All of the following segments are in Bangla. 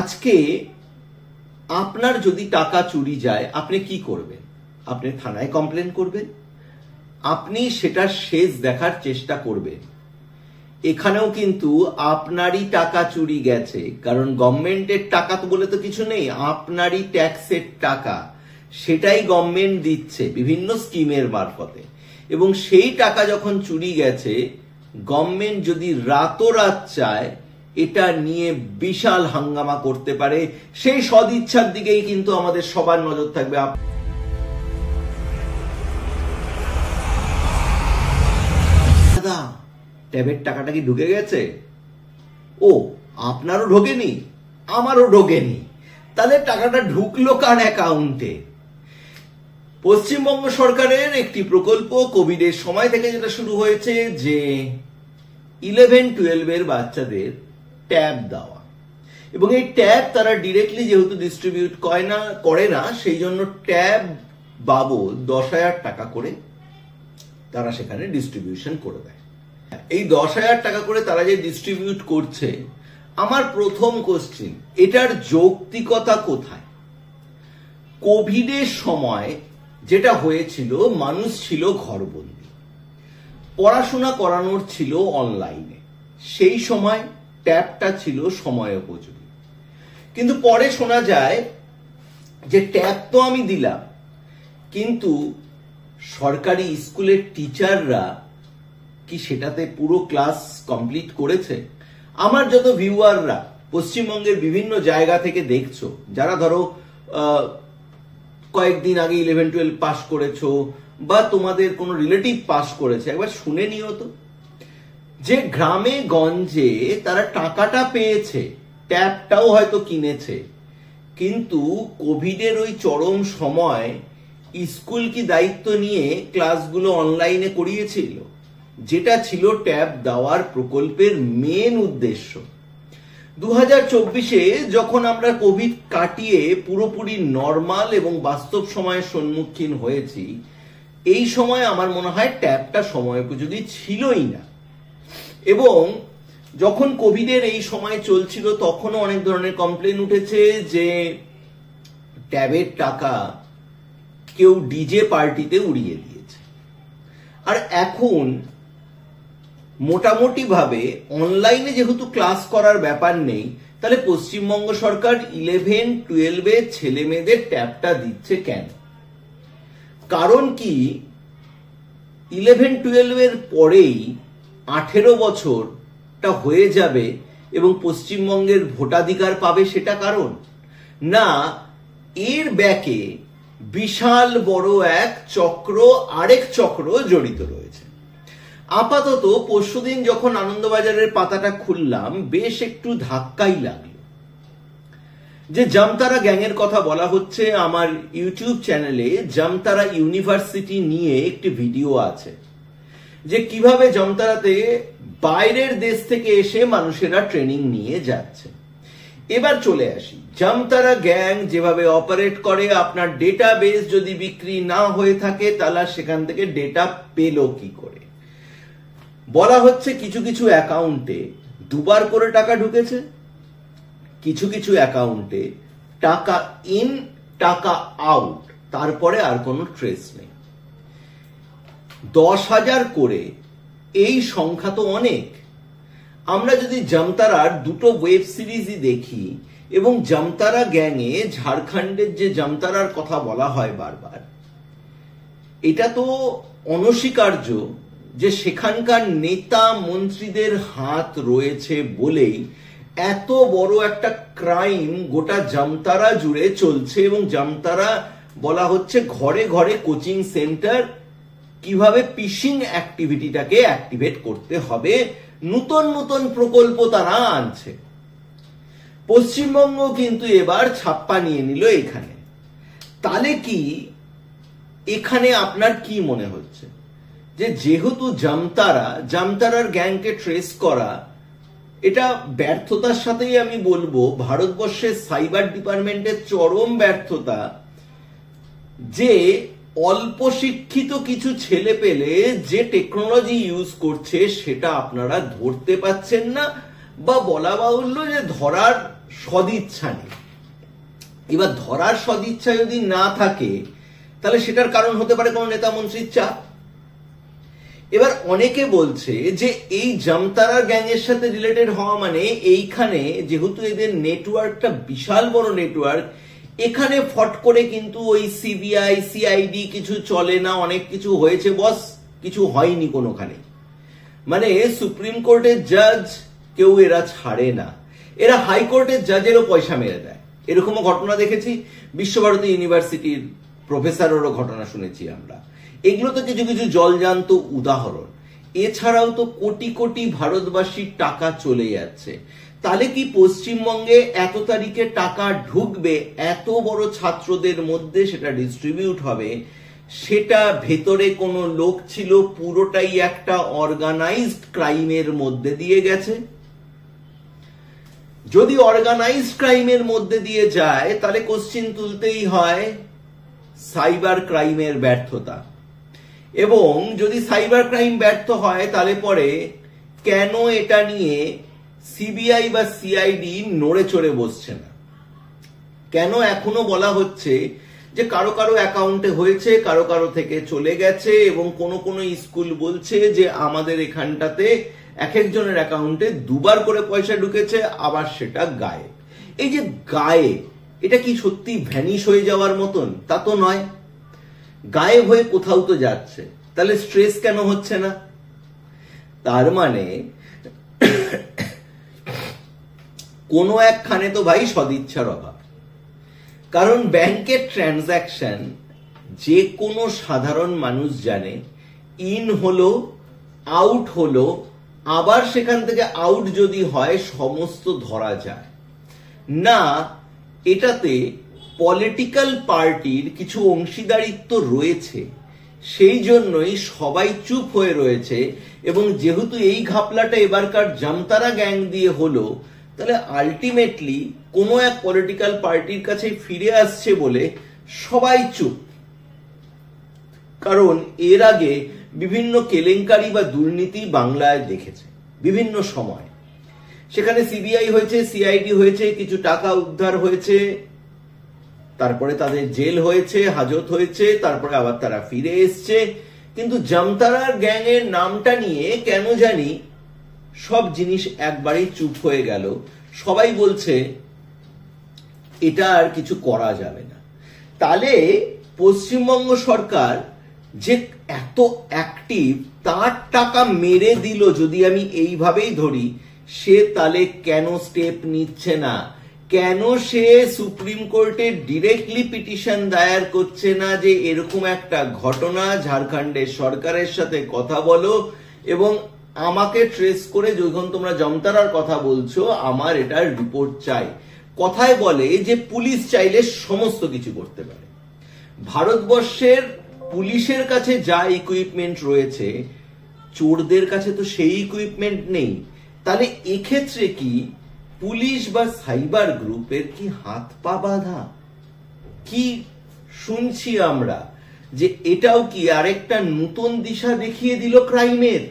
আজকে আপনার যদি টাকা চুরি যায় আপনি কি করবেন? আপনি থানায় কমপ্লেন করবেন, আপনি সেটা শেষ দেখার চেষ্টা করবেন। এখানেও কিন্তু আপনারই টাকা চুরি গেছে, কারণ গভর্নমেন্টের টাকা তো বলে তো কিছু নেই, আপনারই ট্যাক্সের টাকা, সেটাই গভর্নমেন্ট দিচ্ছে বিভিন্ন স্কিমের মারফতে। এবং সেই টাকা যখন চুরি গেছে, গভর্নমেন্ট যদি রাতোরাত চায় এটা নিয়ে বিশাল হাঙ্গামা করতে পারে। সেই সদিচ্ছার দিকেই কিন্তু আমাদের সবার নজর থাকবে। দাদা, ট্যাবের টাকাটা কি ঢুকে গেছে? ও, আপনারও ঢোকেনি, আমারও ঢোকেনি, তাহলে টাকাটা ঢুকলো কার অ্যাকাউন্টে? পশ্চিমবঙ্গ সরকারের একটি প্রকল্প কোভিডের সময় থেকে যেটা শুরু হয়েছে, যে 11-12 এর বাচ্চাদের ট্যাব দেওয়া। এবং এই ট্যাব তারা ডিরেক্টলি যেহেতু ডিস্ট্রিবিউট করে না, সেই জন্য ট্যাব বাবদ 10,000 টাকা করে তারা সেখানে ডিস্ট্রিবিউশন করে দেয়। এই 10,000 টাকা করে তারা যে ডিস্ট্রিবিউট করছে, আমার প্রথম কোশ্চেন, এটার যৌক্তিকতা কোথায়? কোভিডের সময় যেটা হয়েছিল, মানুষ ছিল ঘরবন্দি, পড়াশোনা করানোর ছিল অনলাইনে, সেই সময় ট্যাবটা ছিল সময়োপযোগী। কিন্তু পরে শোনা যায় যে ট্যাব তো আমি দিলাম, কিন্তু সরকারি স্কুলের টিচাররা কি সেটাতে পুরো ক্লাস কমপ্লিট করেছে? আমার যত ভিউয়াররা পশ্চিমবঙ্গের বিভিন্ন জায়গা থেকে দেখছো, যারা ধরো কয়েকদিন আগে 11-12 পাস করেছো, বা তোমাদের কোনো রিলেটিভ পাস করেছে, একবার শুনে নিও তো, যে গ্রামে গঞ্জে তারা টাকাটা পেয়েছে, ট্যাবটাও হয়তো কিনেছে, কিন্তু কোভিডের ওই চরম সময় স্কুল কি দায়িত্ব নিয়ে ক্লাসগুলো অনলাইনে করিয়েছিল, যেটা ছিল ট্যাব দেওয়ার প্রকল্পের মেন উদ্দেশ্য। 2024-এ যখন আমরা কোভিড কাটিয়ে পুরোপুরি নর্মাল এবং বাস্তব সময়ের সম্মুখীন হয়েছি, এই সময় আমার মনে হয় ট্যাবটা সময়োপযোগী ছিলই না। এবং যখন কোভিডের এই সময় চলছিল, তখনও অনেক ধরনের কমপ্লেন উঠেছে যে ট্যাবের টাকা কেউ ডিজে পার্টিতে উড়িয়ে দিয়েছে। আর এখন মোটামুটি ভাবে অনলাইনে যেহেতু ক্লাস করার ব্যাপার নেই, তাহলে পশ্চিমবঙ্গ সরকার 11-12 এর ছেলে মেয়েদের ট্যাবটা দিচ্ছে কেন? কারণ কি 11-12 এর পরেই 18 বছরটা হয়ে যাবে এবং পশ্চিমবঙ্গের ভোটাধিকার পাবে, সেটা কারণ না? এর ব্যাকে বিশাল বড় এক চক্র, আরেক চক্র জড়িত রয়েছে। আপাতত পরশুদিন যখন আনন্দবাজারের পাতাটা খুললাম, বেশ একটু ধাক্কাই লাগলো যে জামতারা গ্যাংয়ের কথা বলা হচ্ছে। আমার ইউটিউব চ্যানেলে জামতারা ইউনিভার্সিটি নিয়ে একটি ভিডিও আছে, যে কিভাবে জামতারাতে বাইরের দেশ থেকে এসে মানুষেরা ট্রেনিং নিয়ে যাচ্ছে। এবার চলে আসি, জামতারা গ্যাং যেভাবে অপারেট করে, আপনার ডেটাবেস যদি বিক্রি না হয়ে থাকে, তাহলে সেখান থেকে ডেটা পেল কি করে? বলা হচ্ছে কিছু কিছু অ্যাকাউন্টে দুবার করে টাকা ঢুকেছে, কিছু কিছু অ্যাকাউন্টে টাকা ইন টাকা আউট, তারপরে আর কোনো ট্রেস নেই। 10,000 করে, এই সংখ্যা তো অনেক। আমরা যদি জামতারার দুটো ওয়েব সিরিজই দেখি, এবং জামতারা গ্যাংয়ে ঝাড়খণ্ডের যে জামতারার কথা বলা হয় বারবার, এটা তো অনস্বীকার্য যে সেখানকার নেতা মন্ত্রীদের হাত রয়েছে বলেই এত বড় একটা ক্রাইম গোটা জামতারা জুড়ে চলছে। এবং জামতারা বলা হচ্ছে ঘরে ঘরে কোচিং সেন্টার, কিভাবে ফিশিং অ্যাক্টিভিটিটাকে অ্যাক্টিভেট করতে হবে, নতুন নতুন প্রকল্প তারা আনছে। পশ্চিমবঙ্গ কিন্তু এবার ছাপ্পা নিয়ে নিল এখানে। তাহলে কি এখানে আপনার কি মনে হচ্ছে, যে যেহেতু জামতারার গ্যাংকে ট্রেস করা, এটা ব্যর্থতার সাথেই আমি বলবো ভারতবর্ষের সাইবার ডিপার্টমেন্টের চরম ব্যর্থতা, যে অল্প শিক্ষিত কিছু ছেলে পেলে যে টেকনোলজি ইউজ করছে সেটা আপনারা ধরতে পাচ্ছেন না, বা বলা বাহুল্য যে ধরার সদিচ্ছা নেই। এবার ধরার সদিচ্ছা যদি না থাকে তাহলে সেটার কারণ হতে পারে কোনো নেতা মন্ত্রীর চাপ। এবার অনেকে বলছে যে এই জামতারা গ্যাংয়ের সাথে রিলেটেড হওয়া মানে এইখানে যেহেতু এদের নেটওয়ার্কটা বিশাল বড় নেটওয়ার্ক, এখানে ফট করে কিন্তু ওই সিবিআই সিআইডি কিছু চলে না, অনেক কিছু হয়েছে বস, কিছু হয়নি কোনোখানে। মানে সুপ্রিম কোর্টের জাজ কেউ এরা ছাড়ে না, এরা হাইকোর্টের জাজেরও পয়সা মেরে দেয়। এরকমও ঘটনা দেখেছি, বিশ্বভারতী ইউনিভার্সিটির প্রফেসরেরও ঘটনা শুনেছি আমরা। এগুলো তো কিছু কিছু জলজান্ত উদাহরণ। এছাড়াও তো কোটি কোটি ভারতবাসীর টাকা চলে যাচ্ছে। তাহলে কি পশ্চিমবঙ্গে এত তারিখে টাকা ঢুকবে, এত বড় ছাত্রদের মধ্যে সেটা ডিস্ট্রিবিউট হবে, সেটা ভেতরে কোনো লোক ছিল, পুরোটাই একটা অর্গানাইজড ক্রাইমের মধ্যে দিয়ে গেছে? যদি অর্গানাইজড ক্রাইমের মধ্যে দিয়ে যায় তাহলে কোশ্চিন তুলতেই হয় সাইবার ক্রাইমের ব্যর্থতা। এবং যদি সাইবার ক্রাইম ব্যর্থ হয় তাহলে পরে কেন এটা নিয়ে সিবিআই বা সিআইডি নড়ে চড়ে বসছে না? কেন এখনো বলা হচ্ছে যে কারো কারো অ্যাকাউন্টে হয়েছে, কারো কারো থেকে চলে গেছে, এবং কোনো কোনো স্কুল বলছে যে আমাদের এখানটাতে এক একজনের অ্যাকাউন্টে দুবার করে পয়সা ঢুকেছে, আবার সেটা গায়ে। এই যে গায়ে, এটা কি সত্যি ভ্যানিশ হয়ে যাওয়ার মতন? তা তো নয়, গায়েব হয়ে কোথাও তো যাচ্ছে। তাহলে স্ট্রেস কেন হচ্ছে না? তার মানে কোনো একখানে তো ভাই সদিচ্ছার অভাব। কারণ ব্যাংকের ট্রানজাকশন যে কোনো সাধারণ মানুষ জানে, ইন হলো আউট হলো, আবার সেখান থেকে আউট যদি হয় সমস্ত ধরা যায় না। এটাতে পলিটিক্যাল পার্টির কিছু অংশীদারিত্ব রয়েছে, সেই জন্যই সবাই চুপ হয়ে রয়েছে। এবং যেহেতু এই ঘাপলাটা এবারকার জামতারা গ্যাং দিয়ে হলো, তাহলে আলটিমেটলি কোনো এক পলিটিক্যাল পার্টির কাছে ফিরে আসছে বলে সবাই চুপ। কারণ এর আগে বিভিন্ন কেলেঙ্কারি বা দুর্নীতি বাংলায় দেখেছে বিভিন্ন সময়, সেখানে সিবিআই হয়েছে, সিআইডি হয়েছে, কিছু টাকা উদ্ধার হয়েছে, তারপরে তাদের জেল হয়েছে, হাজত হয়েছে, তারপরে আবার তারা ফিরে এসছে। কিন্তু জামতারার গ্যাংয়ের নামটা নিয়ে কেন জানি সব জিনিস একবারেই চুপ হয়ে গেল। সবাই বলছে এটা আর কিছু করা যাবে না। তাহলে পশ্চিমবঙ্গ সরকার যে এত অ্যাক্টিভ, তার টাকা মেরে দিল যদি আমি এইভাবেই ধরি, সে তাহলে কেন স্টেপ নিচ্ছে না? কেন সে সুপ্রিম কোর্টে ডিরেক্টলি পিটিশন দায়ের করছে না যে এরকম একটা ঘটনা, ঝাড়খণ্ডের সরকারের সাথে কথা বলো এবং আমাকে ট্রেস করে যখন তোমরা জামতারার কথা বলছো আমার এটার রিপোর্ট চাই? কথায় বলে যে পুলিশ চাইলে সমস্ত কিছু করতে পারে। ভারতবর্ষের পুলিশের কাছে যা ইকুইপমেন্ট রয়েছে, চোরদের কাছে তো সেই ইকুইপমেন্ট নেই। তাহলে এক্ষেত্রে কি পুলিশ বা সাইবার গ্রুপের কি হাত পা বাঁধা? কি শুনছি আমরা যে এটাও কি আরেকটা নতুন দিশা দেখিয়ে দিল ক্রাইমের,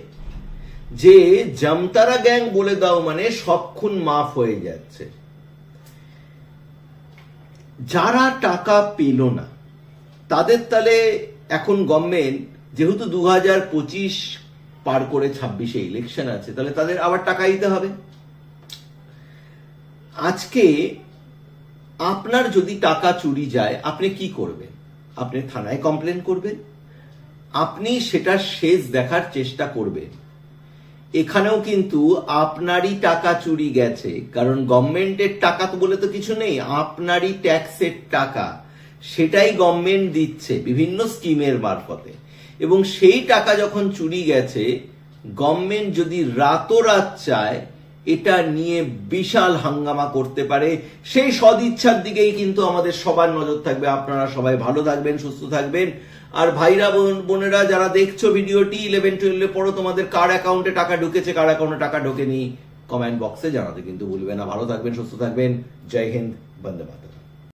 যে জামতারা গ্যাং বলে দাও মানে সব খুন মাফ হয়ে যাচ্ছে। যারা টাকা পেল না তাদের তাহলে এখন গভর্নমেন্ট যেহেতু 2025 পার করে 26-এ ইলেকশন আছে, তাহলে তাদের আবার টাকা দিতে হবে। আজকে আপনার যদি টাকা চুরি যায় আপনি কি করবেন? আপনি থানায় কমপ্লেন করবেন, আপনি সেটা শেষ দেখার চেষ্টা করবেন। এখানেও কিন্তু আপনারই টাকা চুরি গেছে, কারণ গভর্নমেন্টের টাকা তো বলে তো কিছু নেই, আপনারই ট্যাক্সের টাকা, সেটাই গভর্নমেন্ট দিচ্ছে বিভিন্ন স্কিমের মারফতে। এবং সেই টাকা যখন চুরি গেছে, গভর্নমেন্ট যদি রাতোরাত চায় এটা নিয়ে বিশাল হাঙ্গামা করতে পারে। সেই সদিচ্ছার দিকেই কিন্তু আমাদের সবার নজর থাকবে। আপনারা সবাই ভালো থাকবেন, সুস্থ থাকবেন। আর ভাইরা বোনেরা যারা দেখছো ভিডিওটি, 11-12 পড়ো, তোমাদের কার অ্যাকাউন্টে টাকা ঢুকেছে, কার অ্যাকাউন্টে টাকা ঢোকেনি, কমেন্ট বক্সে জানাতে কিন্তু ভুলবেন না। ভালো থাকবেন, সুস্থ থাকবেন। জয় হিন্দ, বন্দে মাতরম।